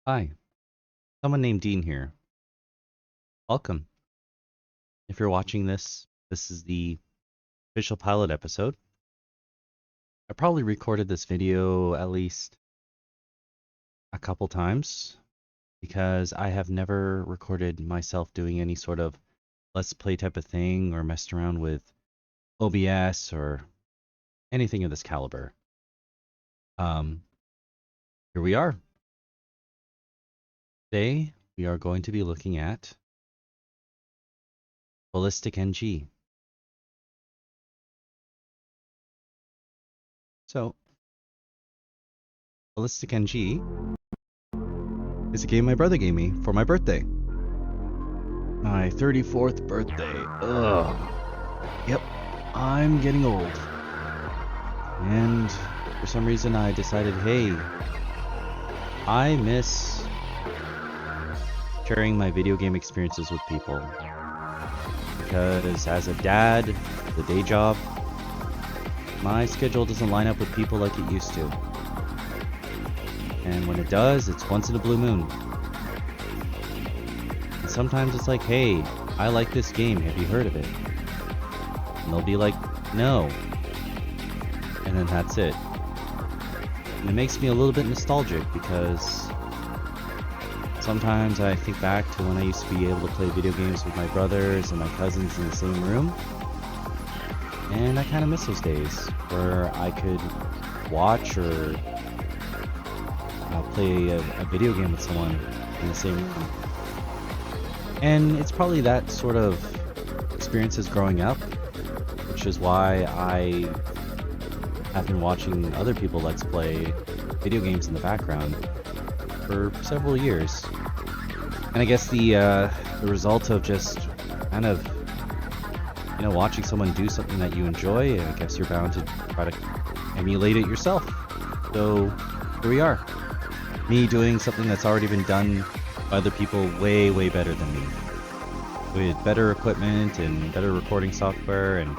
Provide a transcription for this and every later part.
Hi, someone named Dean here. Welcome. If you're watching this, this is the official pilot episode. I probably recorded this video at least a couple times because I have never recorded myself doing any sort of let's play type of thing or messed around with OBS or anything of this caliber. Here we are. Today we are going to be looking at BallisticNG. So, BallisticNG is a game my brother gave me for my birthday. My 34th birthday. Ugh. Yep, I'm getting old. And for some reason I decided, hey, I miss sharing my video game experiences with people. Because as a dad, the day job, my schedule doesn't line up with people like it used to. And when it does, it's once in a blue moon. And sometimes it's like, hey, I like this game, have you heard of it? And they'll be like, no. And then that's it. And it makes me a little bit nostalgic because sometimes I think back to when I used to be able to play video games with my brothers and my cousins in the same room. And I kind of miss those days where I could watch or play a video game with someone in the same room. And it's probably that sort of experiences growing up, which is why I have been watching other people let's play video games in the background for several years. And I guess the result of just kind of watching someone do something that you enjoy, I guess you're bound to try to emulate it yourself. So here we are, me doing something that's already been done by other people way better than me, with better equipment and better recording software and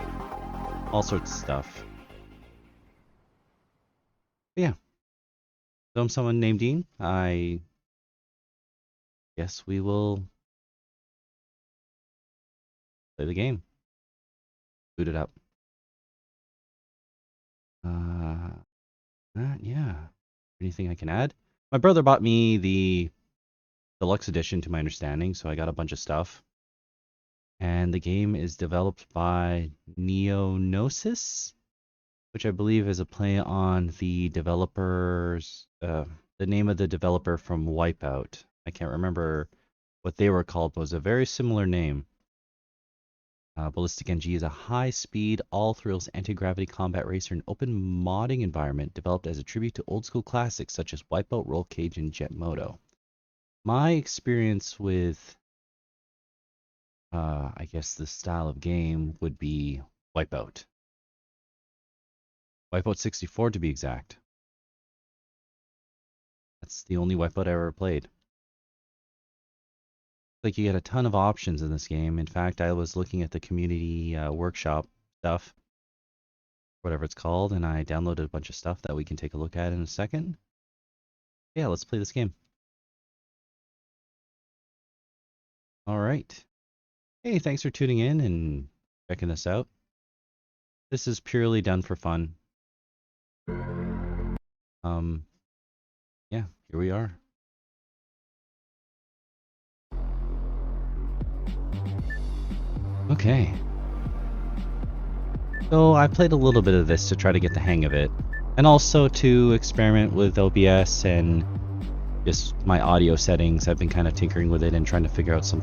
all sorts of stuff. But yeah, so I'm someone named Dean. I guess we will play the game. Boot it up. Yeah. Anything I can add? My brother bought me the deluxe edition, to my understanding, so I got a bunch of stuff. And the game is developed by Neognosis, which I believe is a play on the developers, the name of the developer from Wipeout. I can't remember what they were called, but it was a very similar name. BallisticNG is a high-speed, all-thrills anti-gravity combat racer in an open modding environment developed as a tribute to old-school classics such as Wipeout, Rollcage, and Jet Moto. My experience with, I guess, this style of game would be Wipeout. Wipeout 64 to be exact. That's the only Wipeout I ever played. Like, you get a ton of options in this game. In fact, I was looking at the community workshop stuff, whatever it's called, and I downloaded a bunch of stuff that we can take a look at in a second. Yeah, let's play this game. All right. Hey, thanks for tuning in and checking this out. This is purely done for fun. Yeah, here we are. Okay. So I played a little bit of this to try to get the hang of it, and also to experiment with OBS and just my audio settings. I've been kind of tinkering with it and trying to figure out some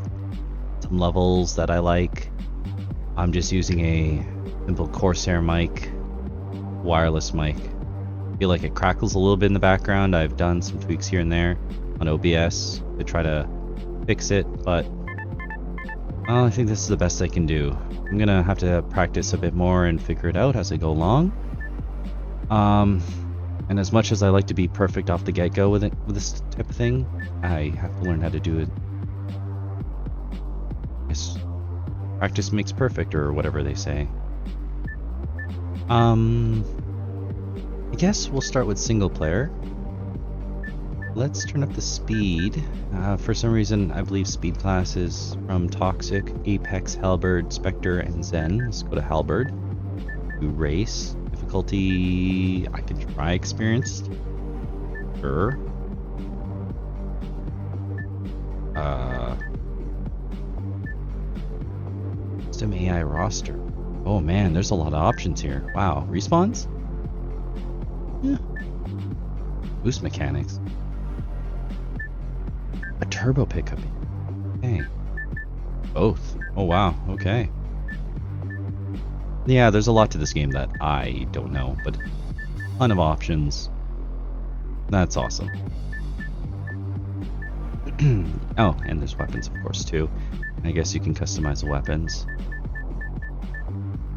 levels that I like. I'm just using a simple Corsair mic, wireless mic. I feel like it crackles a little bit in the background. I've done some tweaks here and there on OBS to try to fix it, but I think this is the best I can do. I'm gonna have to practice a bit more and figure it out as I go along. And as much as I like to be perfect off the get-go with this type of thing, I have to learn how to do it. I guess practice makes perfect, or whatever they say. I guess we'll start with single player. let's turn up the speed. For some reason, I believe speed class is from Toxic, Apex, Halberd, Spectre, and Zen. Let's go to Halberd. Do race. Difficulty, I can try experienced. Sure. Custom AI roster. Oh man, there's a lot of options here. Wow. Respawns? Yeah. Boost mechanics. A turbo pickup. Okay. Both. Oh wow. Okay. Yeah, there's a lot to this game that I don't know, but a ton of options. That's awesome. Oh, and there's weapons, of course, too. I guess you can customize the weapons.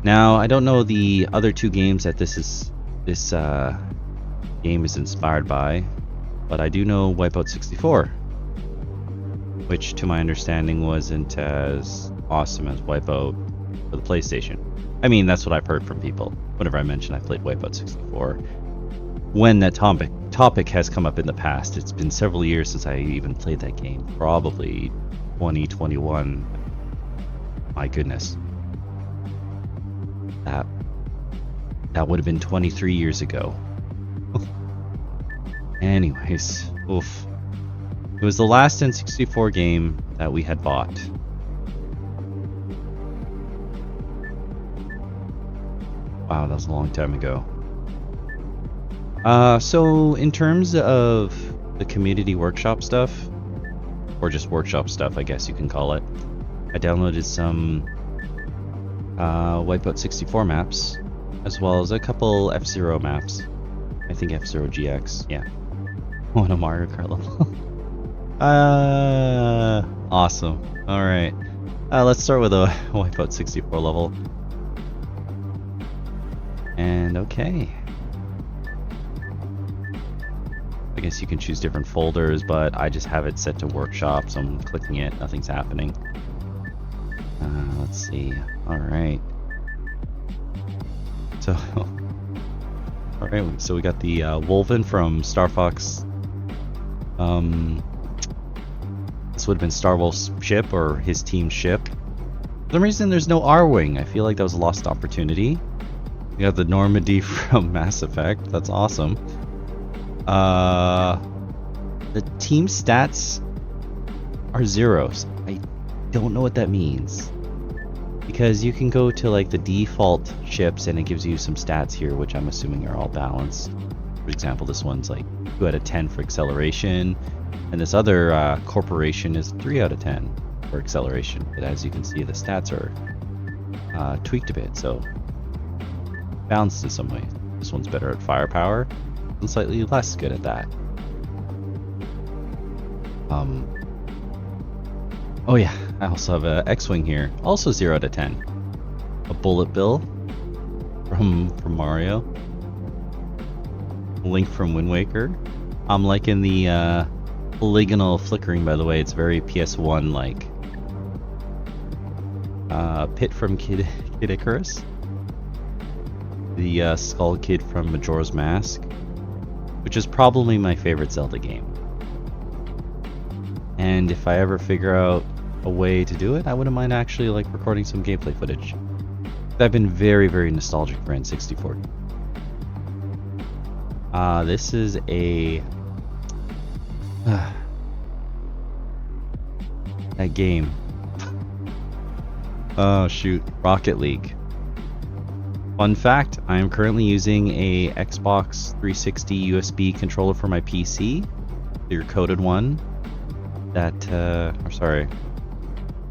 Now, I don't know the other two games that this game is inspired by, but I do know Wipeout 64, which, to my understanding, wasn't as awesome as Wipeout for the PlayStation. I mean, that's what I've heard from people. Whenever I mention I played Wipeout 64, when that topic has come up in the past, it's been several years since I even played that game. Probably 2021. My goodness. That would have been 23 years ago. Anyways, oof. It was the last N64 game that we had bought. Wow, that was a long time ago. So in terms of the community workshop stuff, or just workshop stuff, I guess you can call it, I downloaded some Wipeout 64 maps, as well as a couple F-Zero maps. I think F-Zero GX, yeah. Oh, and a Mario Kart level. Awesome. Alright. Let's start with a Wipeout 64 level. And okay. I guess you can choose different folders, but I just have it set to workshop, so I'm clicking it, nothing's happening. Let's see. Alright. So, alright, so we got the Wolven from Star Fox. This would have been Star Wolf's ship, or his team's ship. For some reason, there's no R-Wing. I feel like that was a lost opportunity. We got the Normandy from Mass Effect. That's awesome. The team stats are zeros. I don't know what that means. Because you can go to like the default ships and it gives you some stats here, which I'm assuming are all balanced. For example, this one's like 2 out of 10 for acceleration. And this other corporation is 3 out of 10 for acceleration. But as you can see, the stats are tweaked a bit. So balanced in some ways. This one's better at firepower and slightly less good at that. Oh yeah, I also have a X-Wing here, also 0 out of 10. A Bullet Bill from Mario. Link from Wind Waker. I'm liking the polygonal flickering, by the way. It's very PS1 like. Pit from Kid Icarus. The Skull Kid from Majora's Mask, which is probably my favorite Zelda game. And if I ever figure out a way to do it, I wouldn't mind actually like recording some gameplay footage. I've been very, very nostalgic for N64. This is a that game. Oh shoot, Rocket League. Fun fact, I am currently using a Xbox 360 USB controller for my PC. The coded one.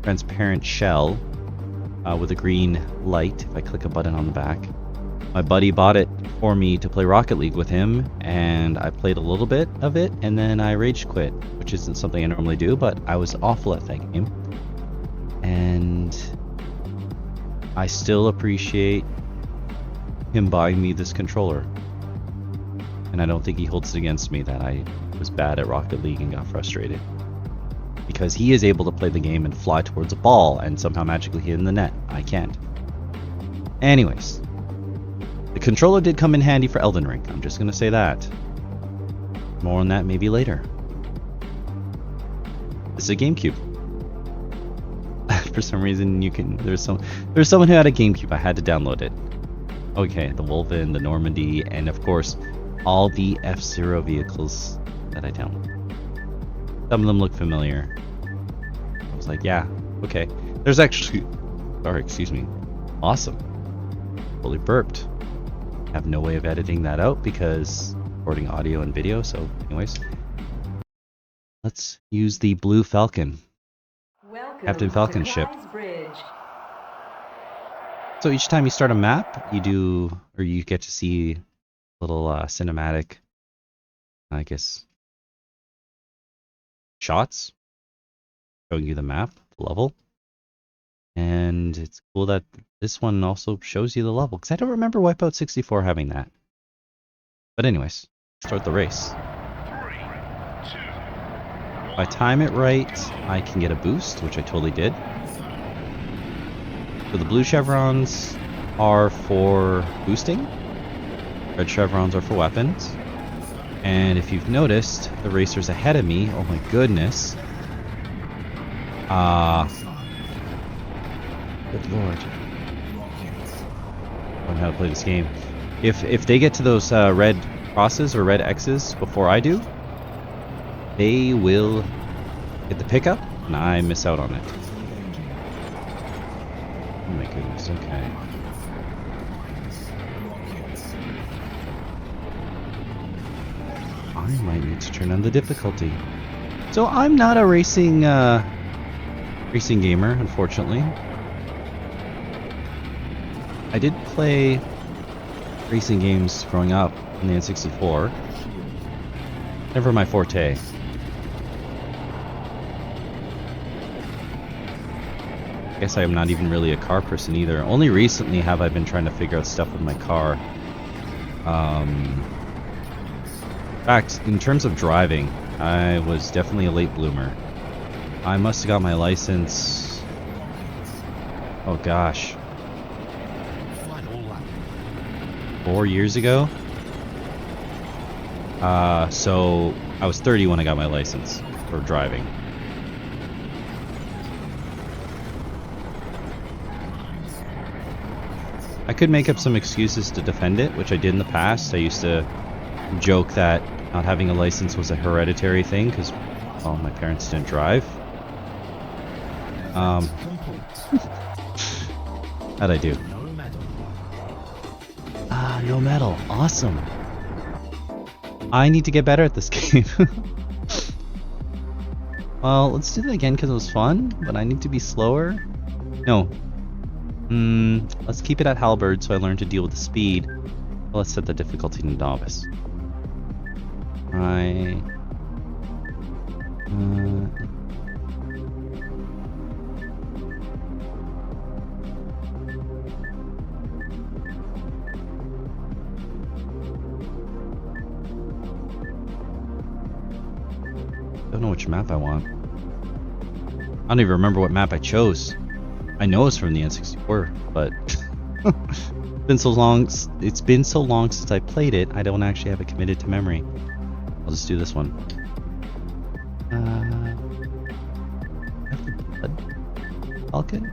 Transparent shell with a green light if I click a button on the back. My buddy bought it for me to play Rocket League with him, and I played a little bit of it, and then I rage quit, which isn't something I normally do, but I was awful at that game. And I still appreciate him buying me this controller. And I don't think he holds it against me that I was bad at Rocket League and got frustrated. Because he is able to play the game and fly towards a ball and somehow magically hit in the net. I can't. Anyways. The controller did come in handy for Elden Ring. I'm just going to say that. More on that maybe later. This is a GameCube. For some reason, you can. There's someone who had a GameCube. I had to download it. Okay, the Wolven, the Normandy, and of course, all the F-Zero vehicles that I downloaded. Some of them look familiar. I was like, yeah, okay. There's actually, sorry, excuse me. Awesome. Fully burped. I have no way of editing that out because recording audio and video. So, anyways, let's use the Blue Falcon. Captain Falcon ship. So each time you start a map, you do, or you get to see little cinematic, I guess, shots showing you the map, the level. And it's cool that this one also shows you the level, because I don't remember Wipeout 64 having that. But anyways, start the race. If I time it right, I can get a boost, which I totally did. So the blue chevrons are for boosting. Red chevrons are for weapons. And if you've noticed, the racers ahead of me, oh my goodness. Good lord. I don't know how to play this game. If they get to those red crosses or red X's before I do, they will get the pickup, and I miss out on it. Oh my goodness, okay. I might need to turn on the difficulty. So I'm not a racing gamer, unfortunately. I did play racing games growing up on the N64. Never my forte. I guess I am not even really a car person either. Only recently have I been trying to figure out stuff with my car. In fact, in terms of driving, I was definitely a late bloomer. I must have got my license... Oh gosh. 4 years ago? So I was 30 when I got my license for driving. I could make up some excuses to defend it, which I did in the past. I used to joke that not having a license was a hereditary thing because, well, my parents didn't drive. How'd I do? No medal. Awesome. I need to get better at this game. Well, let's do that again because it was fun, but I need to be slower. No. Let's keep it at halberd so I learn to deal with the speed. Well, let's set the difficulty to novice. Don't know which map I want. I don't even remember what map I chose. I know it's from the N64, but it's been so long since I played it, I don't actually have it committed to memory. I'll just do this one. Blood Falcon?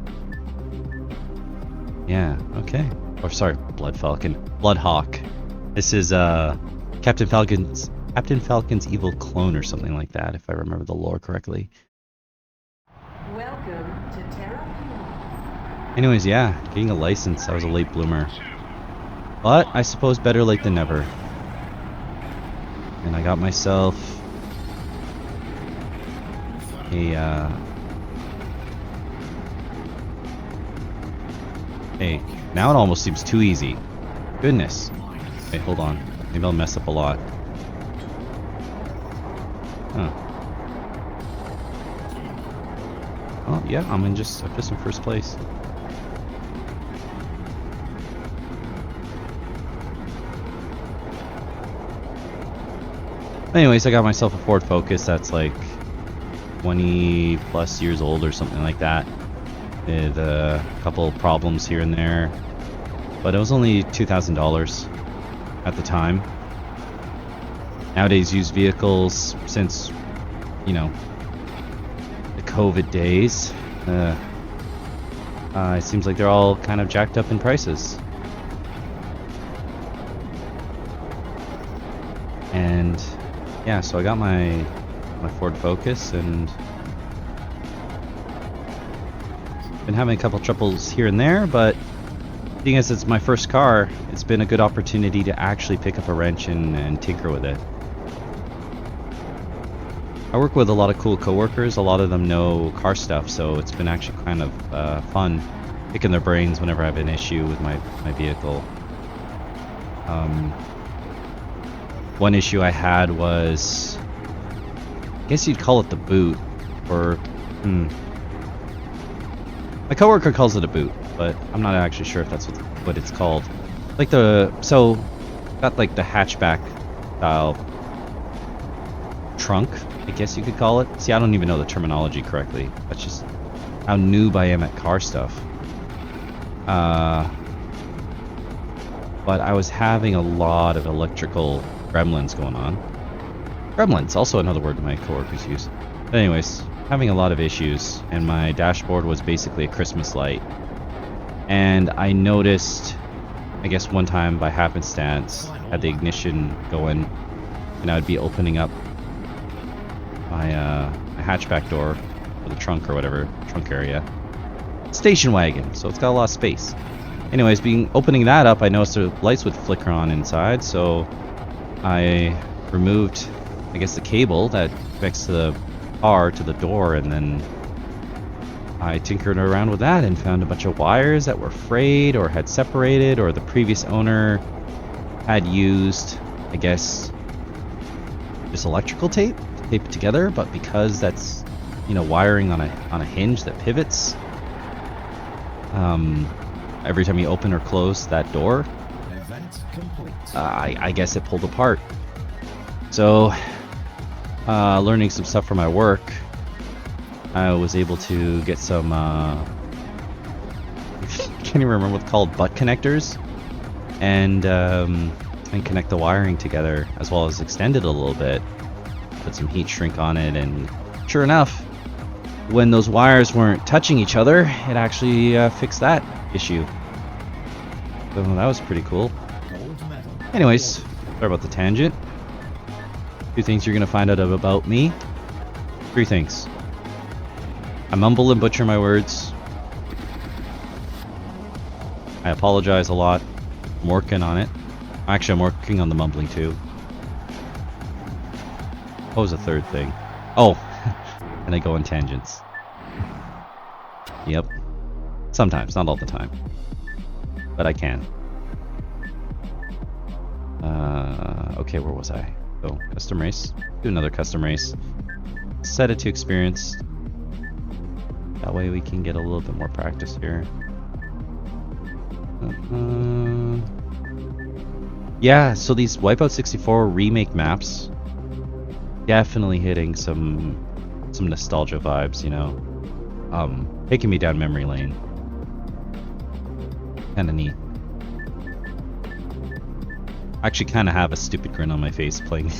Yeah, okay. Or sorry, Blood Falcon. Bloodhawk. This is Captain Falcon's evil clone or something like that, if I remember the lore correctly. Welcome to Terra. Anyways, yeah, getting a license. I was a late bloomer. But I suppose better late than never. And I got myself a hey, now it almost seems too easy. Goodness. Wait, hold on. Maybe I'll mess up a lot. Huh. Oh yeah, I'm just in first place. Anyways, I got myself a Ford Focus that's like 20 plus years old or something like that. With a couple problems here and there, but it was only $2,000 at the time. Nowadays, used vehicles, since, you know, COVID days. It seems like they're all kind of jacked up in prices. And yeah, so I got my Ford Focus and been having a couple troubles here and there, but being as it's my first car, it's been a good opportunity to actually pick up a wrench and tinker with it. I work with a lot of cool coworkers. A lot of them know car stuff, so it's been actually kind of fun picking their brains whenever I have an issue with my vehicle. One issue I had was, I guess you'd call it the boot, or my coworker calls it a boot, but I'm not actually sure if that's what it's called. Like so got like the hatchback style trunk, I guess you could call it. See, I don't even know the terminology correctly. That's just how noob I am at car stuff. But I was having a lot of electrical gremlins going on. Gremlins, also another word my coworkers use. But anyways, having a lot of issues, and my dashboard was basically a Christmas light. And I noticed, I guess one time by happenstance, had the ignition going, and I would be opening up my hatchback door, or the trunk or whatever, trunk area. Station wagon, so it's got a lot of space. Anyways, opening that up, I noticed the lights would flicker on inside, so I removed, I guess, the cable that connects the car to the door, and then I tinkered around with that and found a bunch of wires that were frayed or had separated, or the previous owner had used, I guess, just electrical tape to tape it together, but because that's, you know, wiring on a hinge that pivots, every time you open or close that door, I guess it pulled apart. So, learning some stuff from my work, I was able to get some, I can't even remember what it's called, butt connectors, and connect the wiring together, as well as extend it a little bit, put some heat shrink on it, and sure enough, when those wires weren't touching each other, it actually fixed that issue. So that was pretty cool. Anyways, sorry about the tangent. 2 things you're going to find out about me. 3 things. I mumble and butcher my words. I apologize a lot. I'm working on it. Actually, I'm working on the mumbling too. What was the 3rd thing? Oh, and I go on tangents. Yep. Sometimes, not all the time. But I can. Okay, where was I? So, custom race. Do another custom race. Set it to experience. That way we can get a little bit more practice here. Yeah, so these Wipeout 64 remake maps, definitely hitting some nostalgia vibes, you know. Taking me down memory lane. Kinda neat. I actually kind of have a stupid grin on my face playing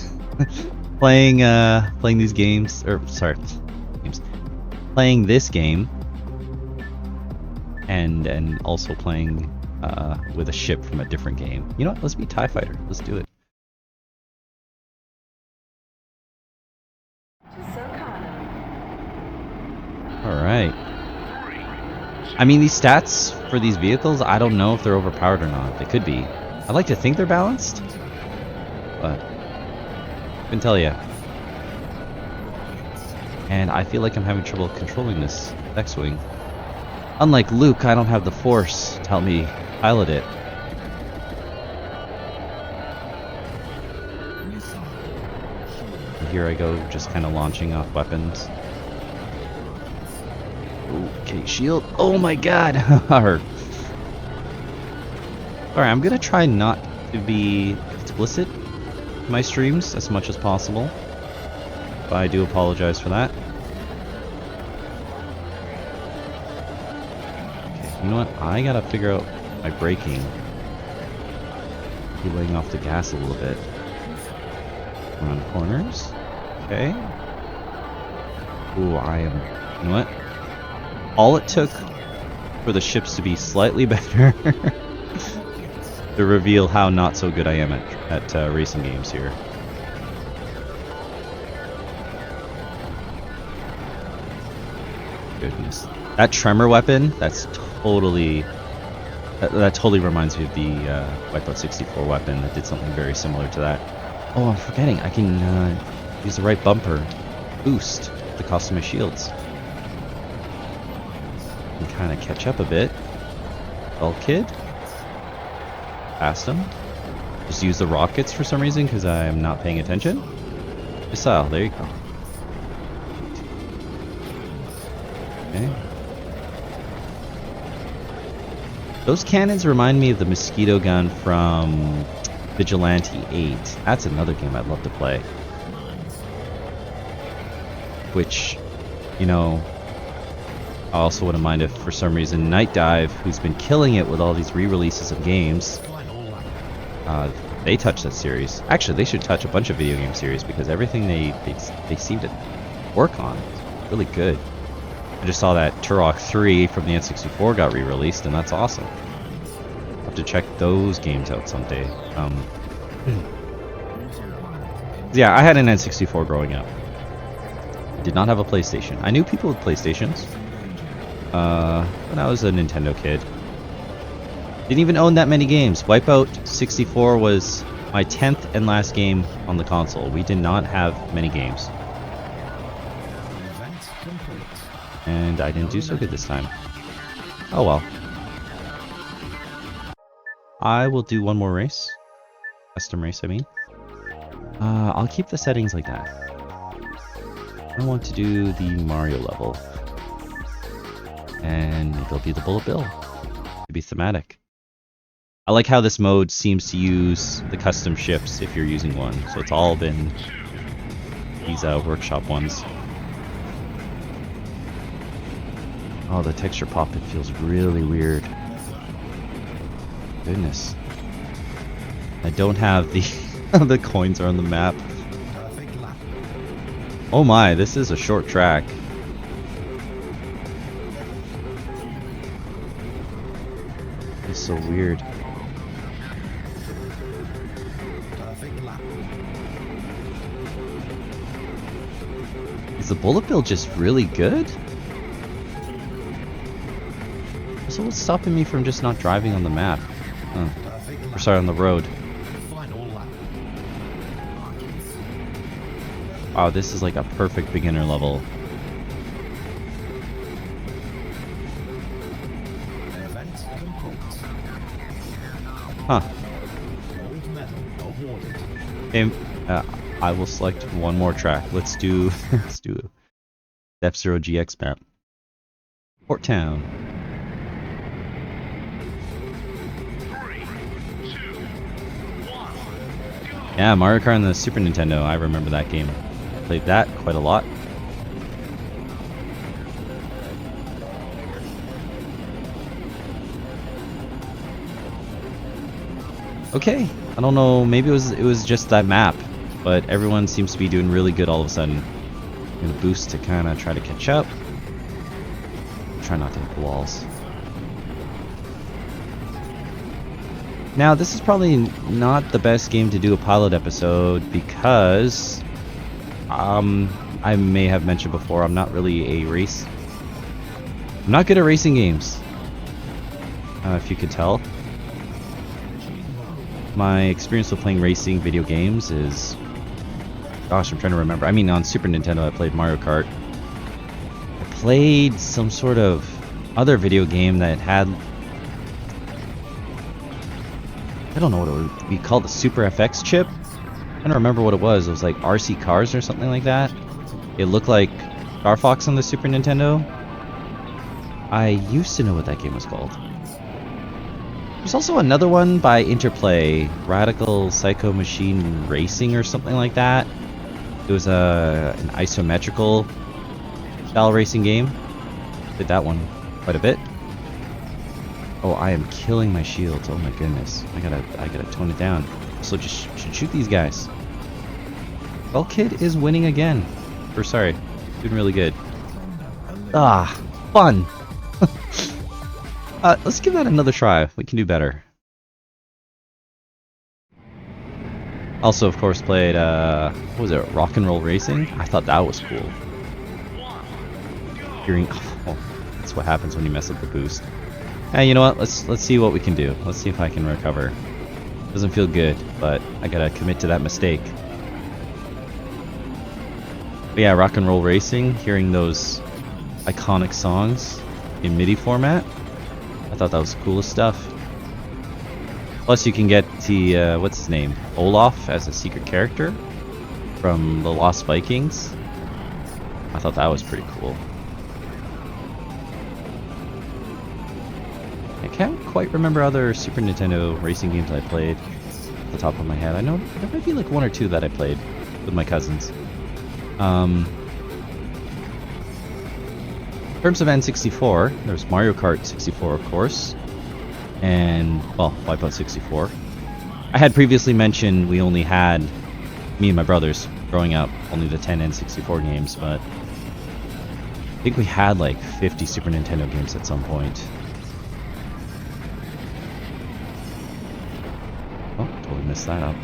playing these games, or sorry, playing this game, and also playing with a ship from a different game. You know what? Let's be TIE Fighter. Let's do it. Alright. I mean, these stats for these vehicles, I don't know if they're overpowered or not. They could be. I like to think they're balanced, but I couldn't tell you. And I feel like I'm having trouble controlling this X-Wing. Unlike Luke, I don't have the Force to help me pilot it. And here I go, just kind of launching off weapons. Okay, shield. Oh my god! Alright, I'm gonna try not to be explicit in my streams as much as possible, but I do apologize for that. Okay, you know what? I gotta figure out my braking. Be laying off the gas a little bit. Around corners. Okay. Ooh, I am You know what? All it took for the ships to be slightly better to reveal how not so good I am at racing games here. Goodness. That tremor weapon, that's totally... That totally reminds me of the Wipeout 64 weapon that did something very similar to that. Oh, I'm forgetting. I can use the right bumper boost the cost of my shields. And kind of catch up a bit. Well, kid. Past him. Just use the rockets for some reason because I'm not paying attention. Missile, there you go. Okay. Those cannons remind me of the mosquito gun from Vigilante 8. That's another game I'd love to play. Which, you know, I also wouldn't mind if for some reason Night Dive, who's been killing it with all these re-releases of games, they touch that series. Actually, they should touch a bunch of video game series because everything they seem to work on is really good. I just saw that Turok 3 from the N64 got re-released, and that's awesome. I'll have to check those games out someday. Yeah, I had an N64 growing up. I did not have a PlayStation. I knew people with PlayStations. When I was a Nintendo kid. Didn't even own that many games. Wipeout 64 was my 10th and last game on the console. We did not have many games. And I didn't do so good this time. Oh well. I will do one more race. Custom race, I mean. I'll keep the settings like that. I want to do the Mario level. And it'll be the Bullet Bill. To be thematic. I like how this mode seems to use the custom ships if you're using one. So it's all been these workshop ones. Oh, the texture pop, it feels really weird. Goodness. I don't have the the coins are on the map. Oh my, this is a short track. It's so weird. Is the bullet bill just really good? So what's stopping me from just not driving on the map? Or sorry, on the road. Wow, this is like a perfect beginner level. Huh. Okay, I will select one more track. Let's do F-Zero GX map. Port Town. Yeah, Mario Kart on the Super Nintendo. I remember that game. Played that quite a lot. Okay, I don't know. Maybe it was just that map, but everyone seems to be doing really good all of a sudden. I'm gonna boost to kind of try to catch up. Try not to hit the walls. Now, this is probably not the best game to do a pilot episode because I may have mentioned before, I'm not really I'm not good at racing games. If you could tell. My experience with playing racing video games is... Gosh, I'm trying to remember. I mean, on Super Nintendo, I played Mario Kart. I played some sort of other video game that had... I don't know what it would be called, the Super FX chip? I don't remember what it was. It was like RC Cars or something like that. It looked like Star Fox on the Super Nintendo. I used to know what that game was called. There's also another one by Interplay, Radical Psycho Machine Racing or something like that. It was an isometrical style racing game. Did that one quite a bit. Oh, I am killing my shields. Oh my goodness. I gotta tone it down. So just should shoot these guys. Well, Kid is winning again. Or sorry, doing really good. Ah, fun. Let's give that another try. We can do better. Also, of course, played, what was it, Rock and Roll Racing? I thought that was cool. Hearing, oh, that's what happens when you mess up the boost. Hey, you know what? Let's see what we can do. Let's see if I can recover. Doesn't feel good, but I gotta commit to that mistake. But yeah, Rock and Roll Racing, hearing those iconic songs in MIDI format, I thought that was the coolest stuff. Plus, you can get the, what's his name? Olaf as a secret character from the Lost Vikings. I thought that was pretty cool. I can't quite remember other Super Nintendo racing games I played off the top of my head. I know there might be like one or two that I played with my cousins. In terms of N64, there's Mario Kart 64, of course. And, well, Wipeout 64. I had previously mentioned we only had, me and my brothers, growing up, only the 10 N64 games, but I think we had like 50 Super Nintendo games at some point. Oh, totally messed that up.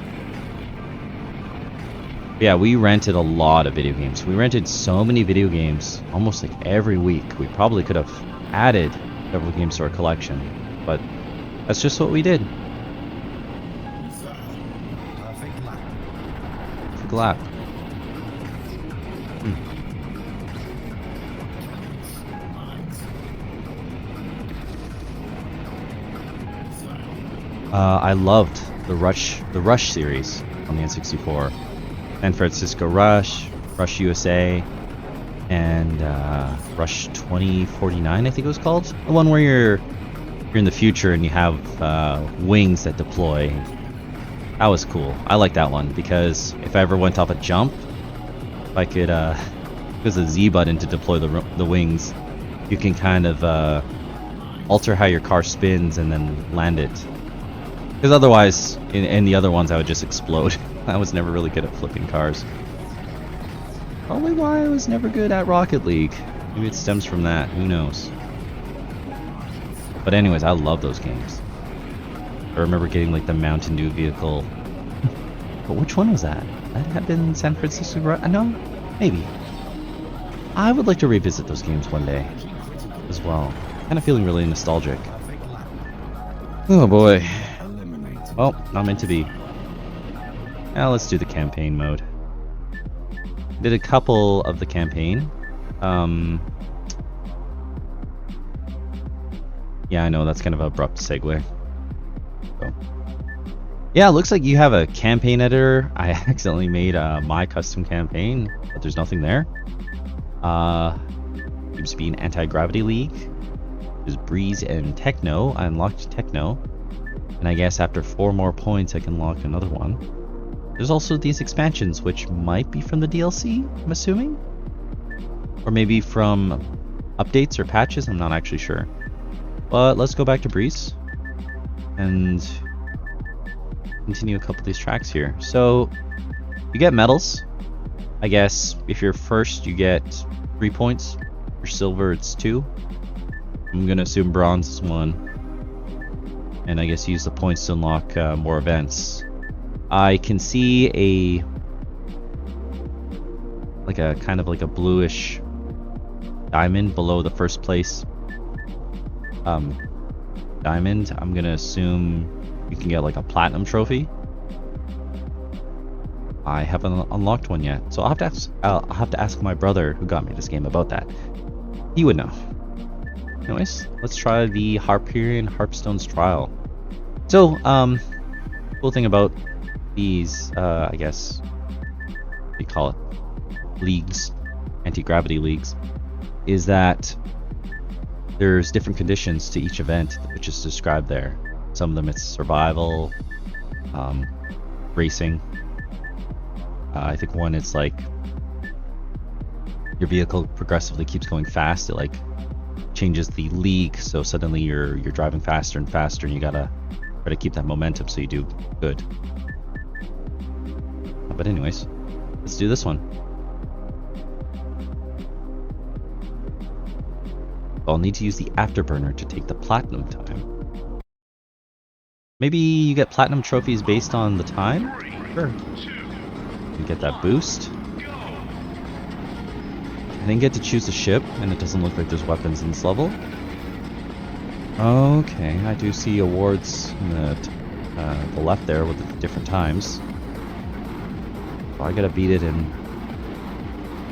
But yeah, we rented a lot of video games. We rented so many video games almost like every week. We probably could have added several games to our collection, but that's just what we did. Perfect lap. I loved the Rush series on the N64. San Francisco Rush, Rush USA, and Rush 2049, I think it was called. The one where you're in the future and you have wings that deploy. That was cool. I like that one because if I ever went off a jump, if I could use the Z button to deploy the wings, you can kind of alter how your car spins and then land it. Because otherwise, in the other ones, I would just explode. I was never really good at flipping cars. Probably why I was never good at Rocket League. Maybe it stems from that. Who knows? But anyways, I love those games. I remember getting like the Mountain Dew vehicle. But which one was that? That had been San Francisco. No, maybe. I would like to revisit those games one day as well. Kind of feeling really nostalgic. Oh boy. Well, not meant to be. Now let's do the campaign mode. Did a couple of the campaign. Yeah, I know, that's kind of an abrupt segue. So. Yeah, it looks like you have a campaign editor. I accidentally made my custom campaign, but there's nothing there. Seems to be an anti-gravity league. There's Breeze and Techno. I unlocked Techno. And I guess after 4 more points I can unlock another one. There's also these expansions, which might be from the DLC, I'm assuming? Or maybe from updates or patches, I'm not actually sure. But let's go back to Breeze and continue a couple of these tracks here. So you get medals. I guess if you're first you get 3 points. For silver it's 2. I'm gonna assume bronze is 1. And I guess use the points to unlock more events. I can see a kind of like a bluish diamond below the first place diamond. I'm gonna assume you can get like a platinum trophy. I haven't unlocked one yet, so I'll have to ask my brother who got me this game about that. He would know. Anyways, let's try the Harperian Harpstone's Trial. So, cool thing about these, I guess, what do you call it, leagues, anti-gravity leagues, is that there's different conditions to each event, which is described there. Some of them it's survival, racing. I think one it's like your vehicle progressively keeps going fast. It like changes the league, so suddenly you're driving faster and faster, and you gotta try to keep that momentum so you do good. But anyways, let's do this one. I'll need to use the afterburner to take the platinum time. Maybe you get platinum trophies based on the time? Sure. You get that boost. I didn't get to choose a ship, and it doesn't look like there's weapons in this level. Okay, I do see awards in the left there with the different times. So I gotta beat it in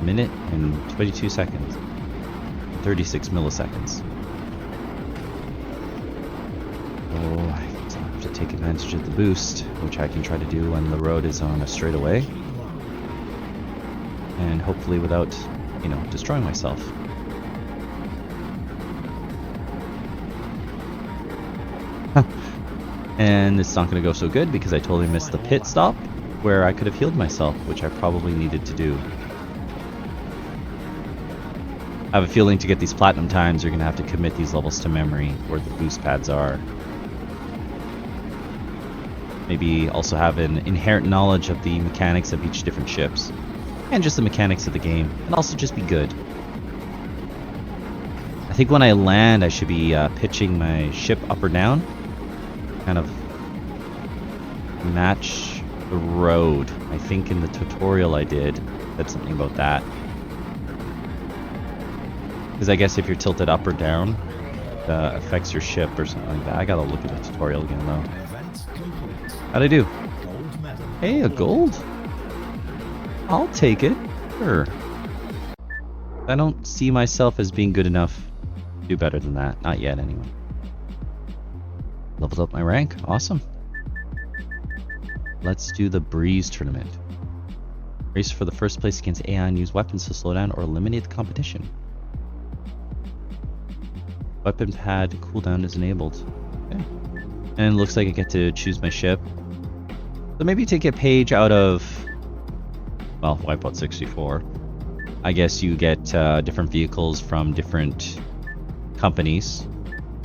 a minute and 22 seconds. 36 milliseconds. Oh, I have to take advantage of the boost, which I can try to do when the road is on a straightaway. And hopefully without, you know, destroying myself. And it's not going to go so good because I totally missed the pit stop where I could have healed myself, which I probably needed to do. I have a feeling to get these platinum times, you're going to have to commit these levels to memory where the boost pads are. Maybe also have an inherent knowledge of the mechanics of each different ships. And just the mechanics of the game. And also just be good. I think when I land, I should be pitching my ship up or down. Kind of match the road. I think in the tutorial I did said something about that. Because I guess if you're tilted up or down, it affects your ship or something like that. I gotta look at the tutorial again though. How'd I do? Hey, a gold? I'll take it. Sure. I don't see myself as being good enough to do better than that. Not yet, anyway. Leveled up my rank. Awesome. Let's do the Breeze tournament. Race for the first place against AI and use weapons to slow down or eliminate the competition. Weapon pad cooldown is enabled. Okay. And it looks like I get to choose my ship. So maybe take a page out of, well, Wipeout 64. I guess you get different vehicles from different companies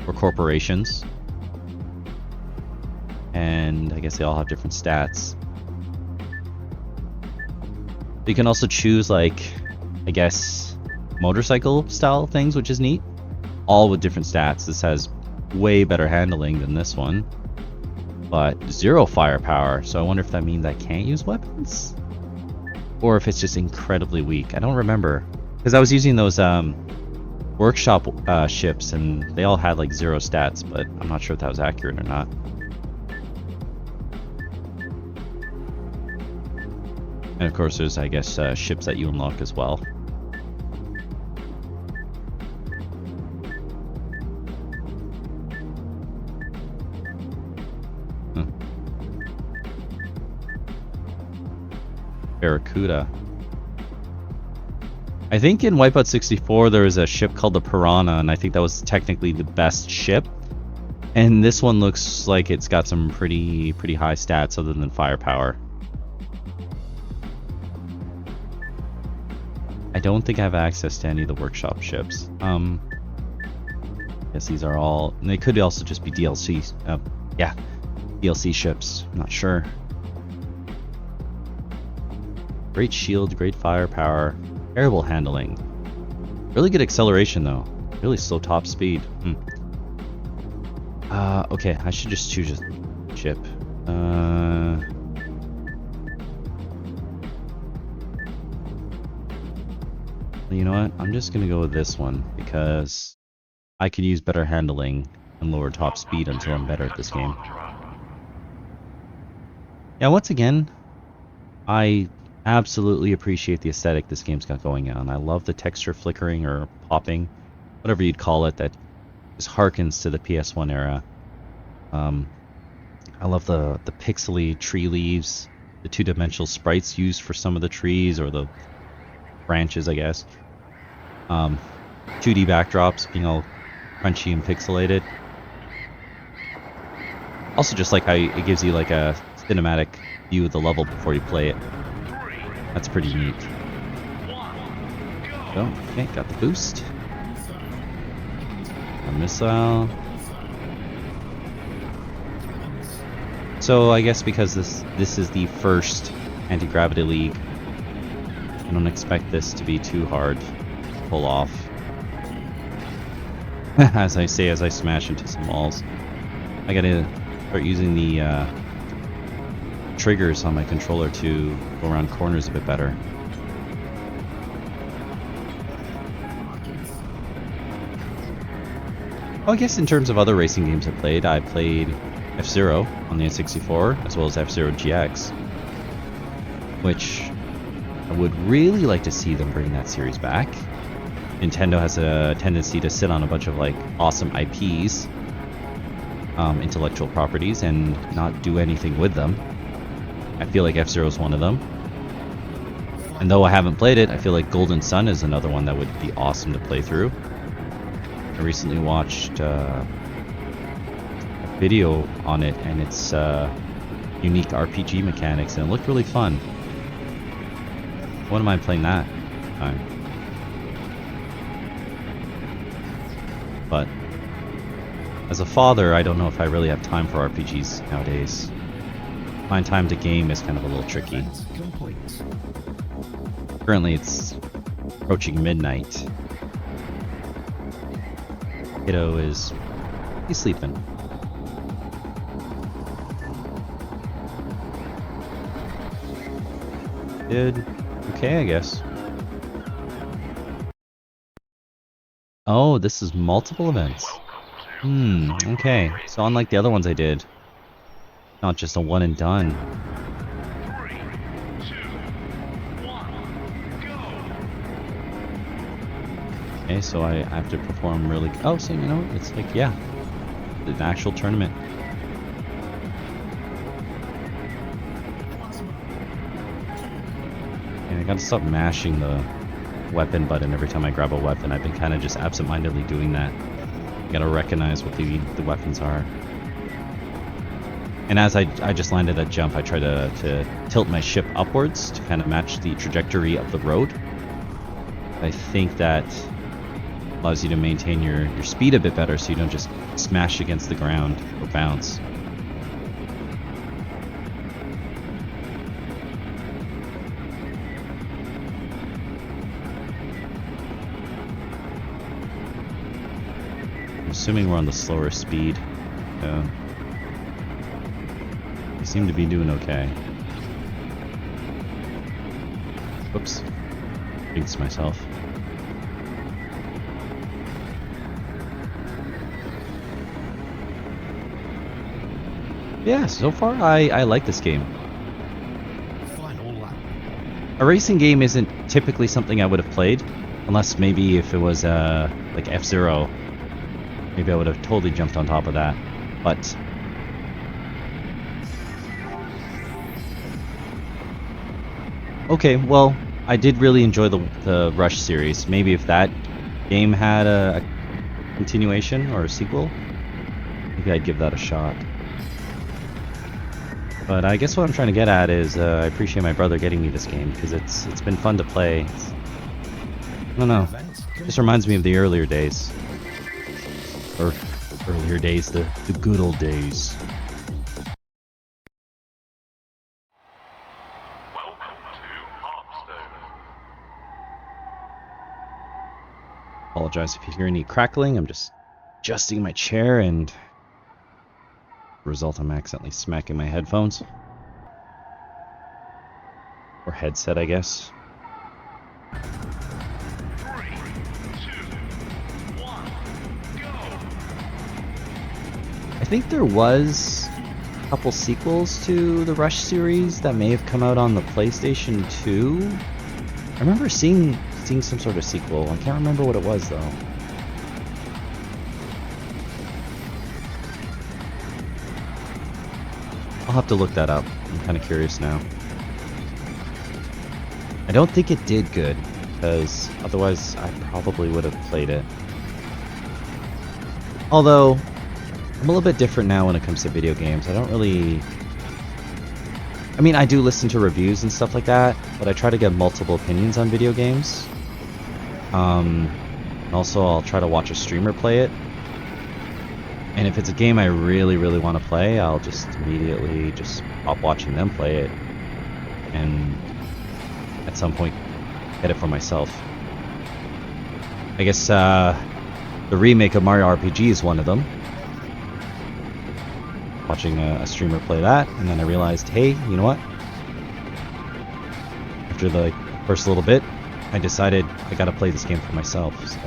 or corporations. And I guess they all have different stats. You can also choose, like, I guess, motorcycle style things, which is neat. All with different stats. This has way better handling than this one. But 0 firepower, so I wonder if that means I can't use weapons? Or if it's just incredibly weak. I don't remember. Because I was using those workshop ships, and they all had like 0 stats, but I'm not sure if that was accurate or not. And of course there's, I guess, ships that you unlock as well. Barracuda. I think in Wipeout 64 there was a ship called the Piranha, and I think that was technically the best ship. And this one looks like it's got some pretty high stats other than firepower. I don't think I have access to any of the workshop ships. Guess these are all, and they could also just be DLC. Yeah, DLC ships. I'm not sure. Great shield, great firepower, terrible handling. Really good acceleration though. Really slow top speed. Okay, I should just choose a ship. You know what? I'm just gonna go with this one because I could use better handling and lower top speed until I'm better at this game. Yeah, once again, I absolutely appreciate the aesthetic this game's got going on. I love the texture flickering or popping, whatever you'd call it, that just harkens to the PS1 era. I love the pixely tree leaves, the two-dimensional sprites used for some of the trees or the branches, I guess. 2D backdrops being all crunchy and pixelated. Also just like how it gives you like a cinematic view of the level before you play it. That's pretty neat. So, okay, got the boost. A missile. So I guess because this is the first Anti-Gravity League, I don't expect this to be too hard to pull off. as I say, as I smash into some walls. I gotta start using the triggers on my controller to go around corners a bit better. Oh, I guess in terms of other racing games I played F-Zero on the N64, as well as F-Zero GX, which I would really like to see them bring that series back. Nintendo has a tendency to sit on a bunch of like awesome IPs, intellectual properties, and not do anything with them. I feel like F-Zero is one of them. And though I haven't played it, I feel like Golden Sun is another one that would be awesome to play through. I recently watched a video on it, and its unique RPG mechanics, and it looked really fun. Wouldn't mind playing that time. But as a father, I don't know if I really have time for RPGs nowadays. Find time to game is kind of a little tricky. Currently it's approaching midnight. Kiddo he's sleeping. Did okay, I guess. Oh, this is multiple events. Okay. So unlike the other ones I did, not just a one and done. 3, 2, 1, go! Okay, so I have to perform really... Oh, so you know, it's like, yeah, an actual tournament. And I gotta stop mashing the weapon button every time I grab a weapon. I've been kind of just absent-mindedly doing that. You gotta recognize what the weapons are. And as I just landed that jump, I try to tilt my ship upwards to kind of match the trajectory of the road. I think that allows you to maintain your speed a bit better so you don't just smash against the ground or bounce. I'm assuming we're on the slower speed. We seem to be doing okay. Whoops. Jinxed myself. Yeah, so far I like this game. A racing game isn't typically something I would have played, unless maybe if it was like F-Zero, maybe I would have totally jumped on top of that. But okay, well, I did really enjoy the Rush series. Maybe if that game had a continuation or a sequel, maybe I'd give that a shot. But I guess what I'm trying to get at is I appreciate my brother getting me this game because it's been fun to play. I don't know. It just reminds me of the earlier days. Or earlier days, the good old days. Welcome to Hearthstone. Apologize if you hear any crackling. I'm just adjusting my chair, and as a result, I'm accidentally smacking my headphones. Or headset, I guess. 3, 2, 1, go! I think there was a couple sequels to the Rush series that may have come out on the PlayStation 2. I remember seeing some sort of sequel. I can't remember what it was though. I'll have to look that up. I'm kind of curious now. I don't think it did good, because otherwise I probably would have played it. Although, I'm a little bit different now when it comes to video games. I don't really... I mean, I do listen to reviews and stuff like that, but I try to get multiple opinions on video games. Also, I'll try to watch a streamer play it. And if it's a game I really, really want to play, I'll just immediately just stop watching them play it. And at some point, get it for myself. I guess, The remake of Mario RPG is one of them. Watching a streamer play that, and then I realized, hey, you know what? After the first little bit, I decided I gotta play this game for myself, so...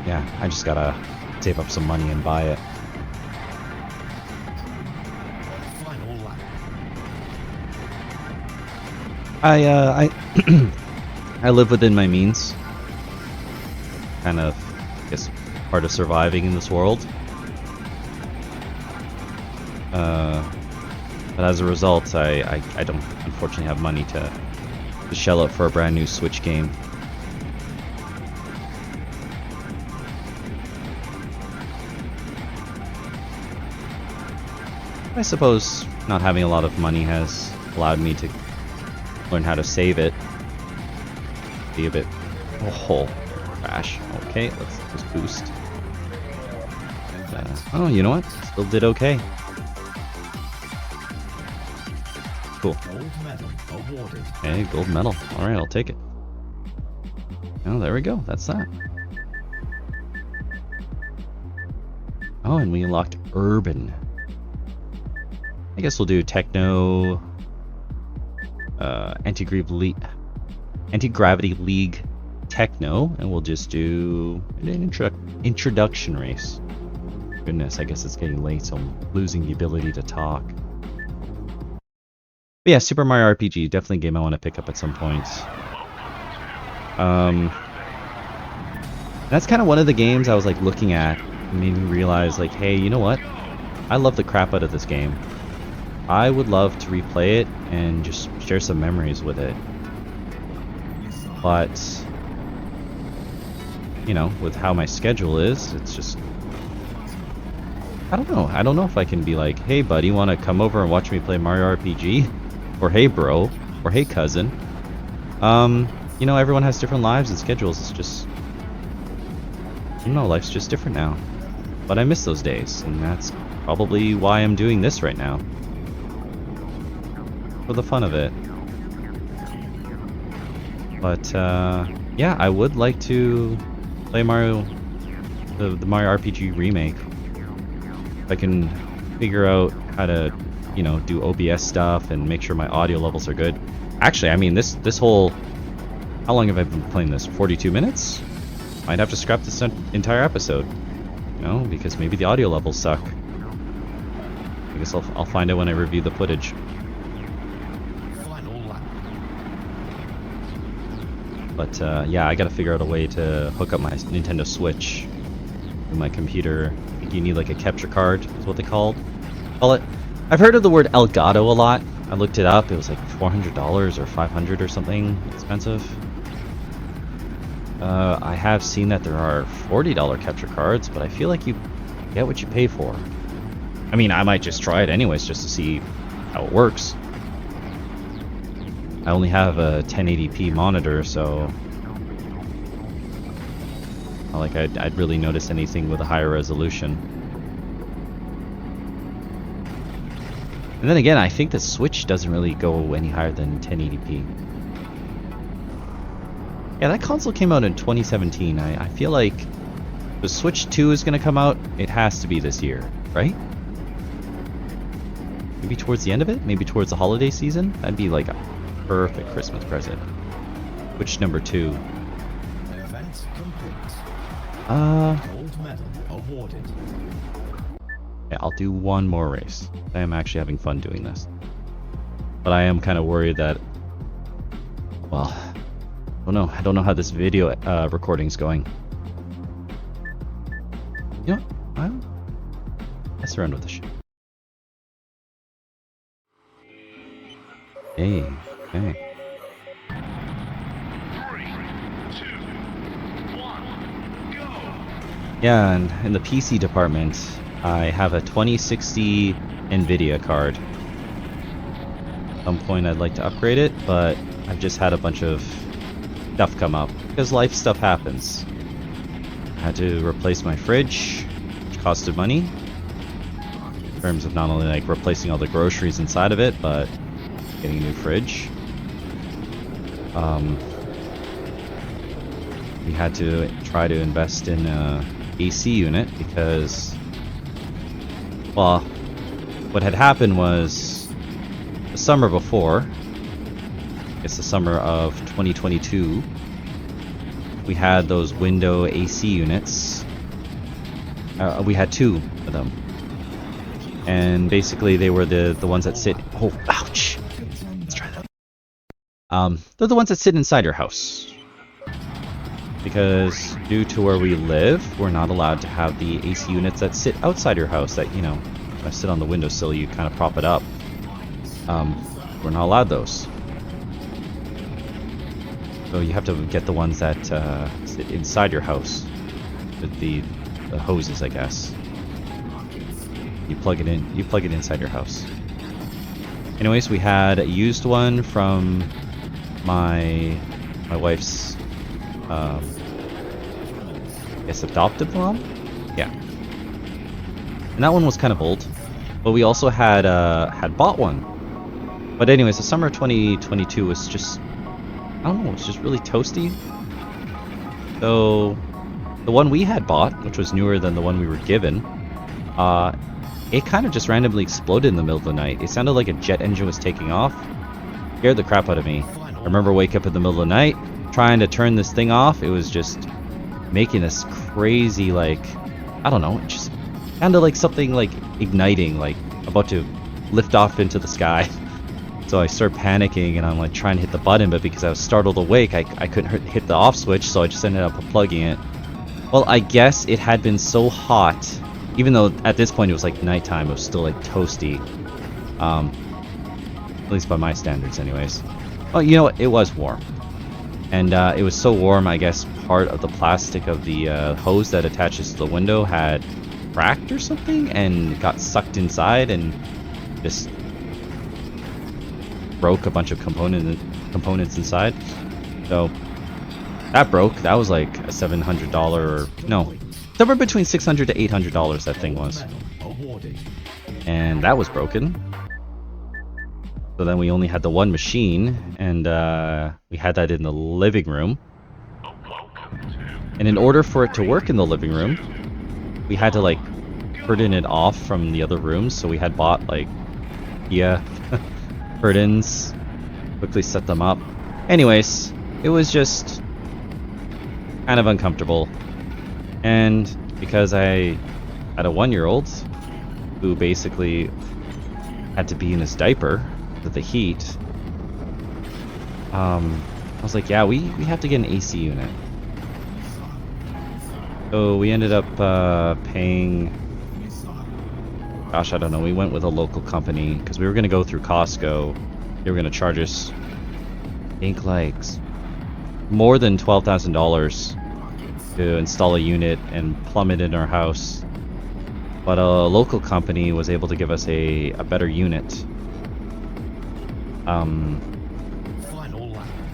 yeah, I just gotta save up some money and buy it. I I live within my means. Kind of, I guess, part of surviving in this world. But as a result, I don't unfortunately have money to shell out for a brand new Switch game. I suppose not having a lot of money has allowed me to learn how to save it. Be a bit... oh, crash. Okay, let's just boost. And, oh, you know what? Still did okay. Cool. Gold medal awarded. Hey, gold medal. Alright, I'll take it. Oh, there we go. That's that. Oh, and we unlocked Urban. I guess we'll do Techno... Anti-Gravity League Techno, and we'll just do an introduction race. Goodness, I guess it's getting late, so I'm losing the ability to talk. But yeah, Super Mario RPG, definitely a game I want to pick up at some point. That's kind of one of the games I was like looking at, and made me realize like, hey, you know what? I love the crap out of this game. I would love to replay it and just share some memories with it. But, you know, with how my schedule is, it's just... I don't know. I don't know if I can be like, hey buddy, want to come over and watch me play Mario RPG? Or hey bro, or hey cousin. You know, everyone has different lives and schedules. It's just... I don't know, life's just different now. But I miss those days, and that's probably why I'm doing this right now. For the fun of it. But yeah, I would like to play Mario, the Mario RPG remake. If I can figure out how to, you know, do OBS stuff and make sure my audio levels are good. Actually, I mean, this whole... how long have I been playing this? 42 minutes? Might have to scrap this entire episode. You know, because maybe the audio levels suck. I guess I'll find out when I review the footage. But yeah, I gotta figure out a way to hook up my Nintendo Switch with my computer. I think you need like a capture card, is what they call it. I've heard of the word Elgato a lot. I looked it up. It was like $400 or $500 or something expensive. I have seen that there are $40 capture cards, but I feel like you get what you pay for. I mean, I might just try it anyways just to see how it works. I only have a 1080p monitor, so not like I'd really notice anything with a higher resolution. And then again, I think the Switch doesn't really go any higher than 1080p. Yeah, that console came out in 2017. I feel like the Switch 2 is going to come out. It has to be this year, right? Maybe towards the end of it? Maybe towards the holiday season? That'd be like a perfect Christmas present. Switch number 2. Event complete. Gold medal awarded. Yeah, I'll do one more race. I am actually having fun doing this. But I am kind of worried that... well, I don't know how this video recording's going. You know, I'll mess around with this shit. Hey, okay. 3, 2, 1, go! Yeah, and in the PC department, I have a 2060 NVIDIA card. At some point I'd like to upgrade it, but I've just had a bunch of stuff come up, because life stuff happens. I had to replace my fridge, which costed money, in terms of not only like replacing all the groceries inside of it, but getting a new fridge. we had to try to invest in a AC unit because, well, what had happened was the summer before, it's the summer of 2022, we had those window AC units. We had 2 of them. And basically they were the ones that sit... Oh, ouch! Let's try that. They're the ones that sit inside your house. Because due to where we live, we're not allowed to have the AC units that sit outside your house that, you know, if I sit on the windowsill, you kind of prop it up. We're not allowed those. So you have to get the ones that sit inside your house with the hoses, I guess. You plug it in. You plug it inside your house. Anyways, we had a used one from my wife's, I guess, adoptive mom. Yeah. And that one was kind of old, but we also had bought one. But anyways, the summer of 2022 was just, I don't know, it was just really toasty. So the one we had bought, which was newer than the one we were given, it kind of just randomly exploded in the middle of the night. It sounded like a jet engine was taking off. Scared the crap out of me. I remember waking up in the middle of the night, trying to turn this thing off. It was just making this crazy, like, I don't know, it just sounded like something like igniting, like about to lift off into the sky. So I start panicking and I'm like trying to hit the button, but because I was startled awake, I couldn't hit the off switch, so I just ended up unplugging it. Well, I guess it had been so hot, even though at this point it was like nighttime, it was still like toasty. At least by my standards anyways. Oh, you know what? It was warm. And it was so warm, I guess part of the plastic of the hose that attaches to the window had cracked or something and got sucked inside and just broke a bunch of components inside. So that broke. That was like a $700 or no, somewhere between $600 to $800 that thing was. And that was broken. So then we only had the one machine, and we had that in the living room. And in order for it to work in the living room, we had to like curtain it off from the other rooms. So we had bought like curtains, quickly set them up. Anyways, it was just kind of uncomfortable. And because I had a 1-year-old who basically had to be in his diaper with the heat, I was like, yeah, we have to get an AC unit. So we ended up paying, gosh, I don't know, we went with a local company because we were going to go through Costco. They were going to charge us, I think, like more than $12,000 to install a unit and plumb it in our house. But a local company was able to give us a better unit. I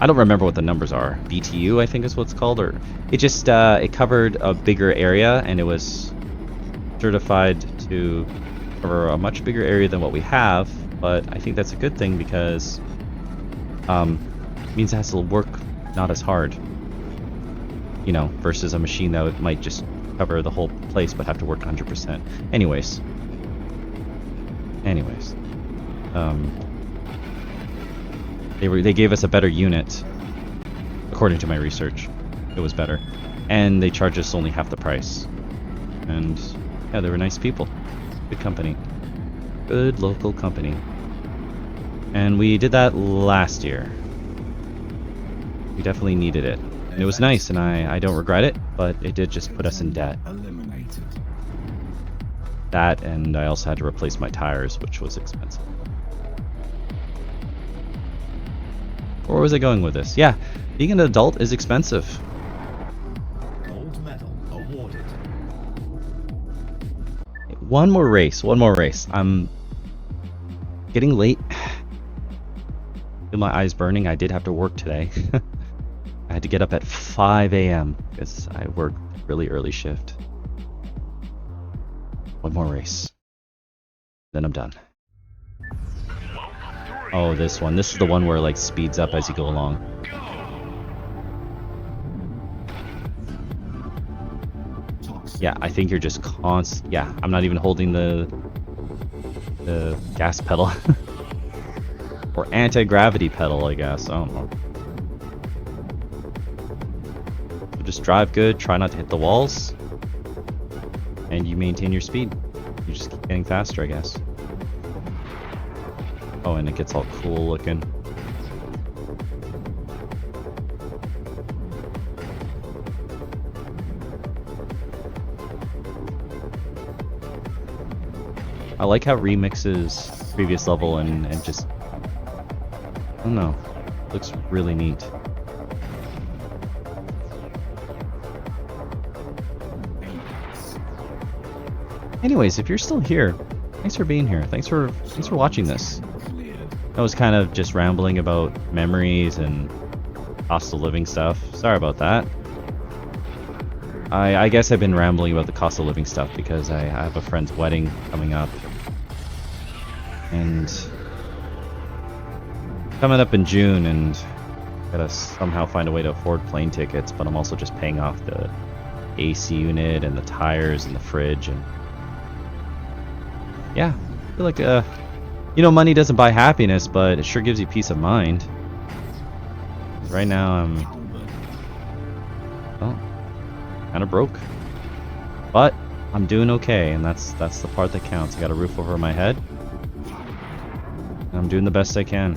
don't remember what the numbers are. BTU, I think is what it's called, or it just it covered a bigger area and it was certified to cover a much bigger area than what we have. But I think that's a good thing because it means it has to work not as hard, you know, versus a machine that might just cover the whole place but have to work 100%. Anyways, they gave us a better unit, according to my research. It was better, and they charged us only half the price. And yeah, they were nice people, good company, good local company. And we did that last year. We definitely needed it, and it was nice, and I don't regret it, but it did just put us in debt. That, and I also had to replace my tires, which was expensive. Where was I going with this? Yeah, being an adult is expensive. Gold medal awarded. One more race. I'm getting late. Feel my eyes burning. I did have to work today. I had to get up at 5 a.m. because I worked really early shift. One more race. Then I'm done. Oh, this one. This is the one where it like speeds up as you go along. Yeah, I think you're just yeah, I'm not even holding the gas pedal. Or anti-gravity pedal, I guess. I don't know. So just drive good, try not to hit the walls, and you maintain your speed. You just keep getting faster, I guess. Oh, and it gets all cool looking. I like how it remixes previous level and just, I don't know, looks really neat. Anyways, if you're still here, thanks for being here. Thanks for watching this. I was kind of just rambling about memories and cost of living stuff. Sorry about that. I guess I've been rambling about the cost of living stuff because I have a friend's wedding coming up. And coming up in June, and gotta somehow find a way to afford plane tickets, but I'm also just paying off the AC unit and the tires and the fridge, and yeah, I feel like you know, money doesn't buy happiness, but it sure gives you peace of mind. Right now I'm kind of broke, but I'm doing okay, and that's the part that counts. I got a roof over my head, and I'm doing the best I can.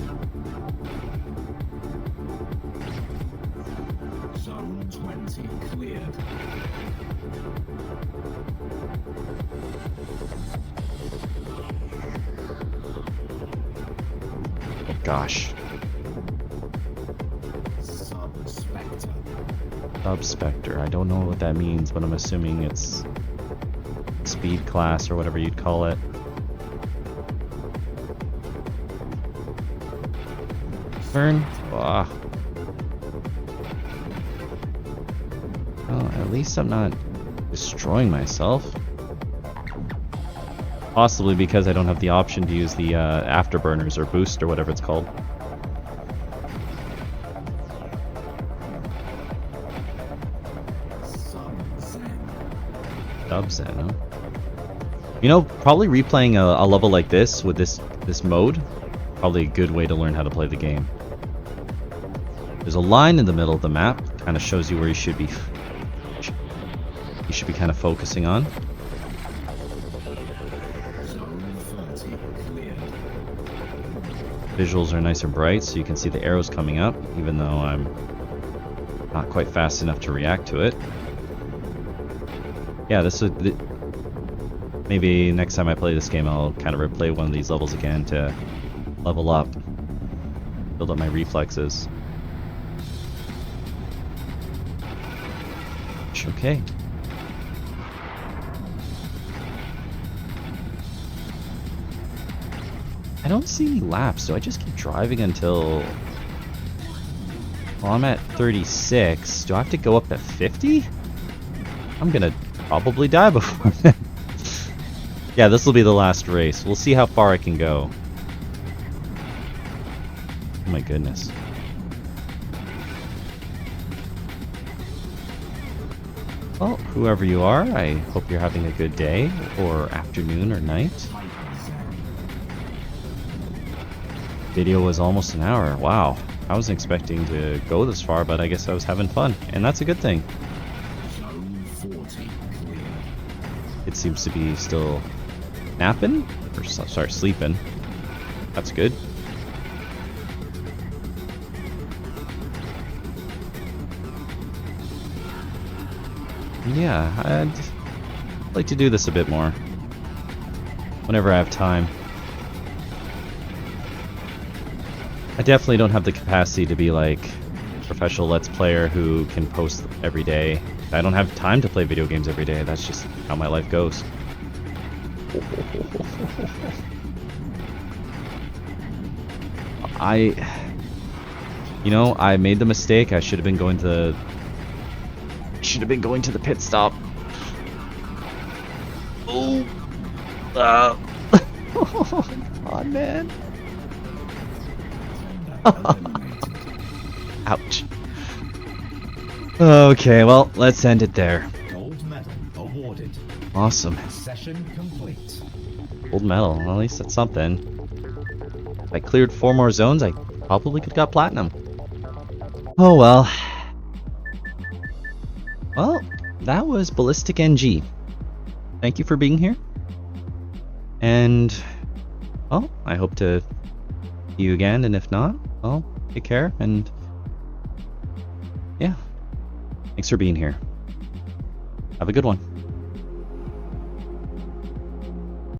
Zone 20 cleared. Oh gosh. Subspectre. I don't know what that means, but I'm assuming it's speed class or whatever you'd call it. Turn. Ah. Well, at least I'm not destroying myself. Possibly because I don't have the option to use the afterburners or boost or whatever it's called. Dubzen, huh? You know, probably replaying a level like this with this mode, probably a good way to learn how to play the game. There's a line in the middle of the map, kind of shows you where you should be. You should be kind of focusing on. Visuals are nice and bright, so you can see the arrows coming up, even though I'm not quite fast enough to react to it. Yeah, this would... Maybe next time I play this game, I'll kind of replay one of these levels again to level up. Build up my reflexes. Okay. I don't see any laps, so I just keep driving until... Well, I'm at 36. Do I have to go up to 50? I'm gonna probably die before then. Yeah, this will be the last race. We'll see how far I can go. Oh my goodness. Well, whoever you are, I hope you're having a good day, or afternoon, or night. Video was almost an hour. Wow. I wasn't expecting to go this far, but I guess I was having fun, and that's a good thing. It seems to be still napping, or sorry, sleeping. That's good. Yeah, I'd like to do this a bit more whenever I have time. I definitely don't have the capacity to be like a professional Let's Player who can post every day. I don't have time to play video games every day. That's just how my life goes. You know, I made the mistake. I should have been going to the pit stop. Oh, come on, man. Ouch. Okay, well, let's end it there. Gold medal awarded. Awesome. Session complete. Gold medal. Well, at least that's something. If I cleared 4 more zones, I probably could have got platinum. Oh well. Well, that was BallisticNG. Thank you for being here. And, well, I hope to see you again. And if not, well, take care. And, yeah. Thanks for being here. Have a good one.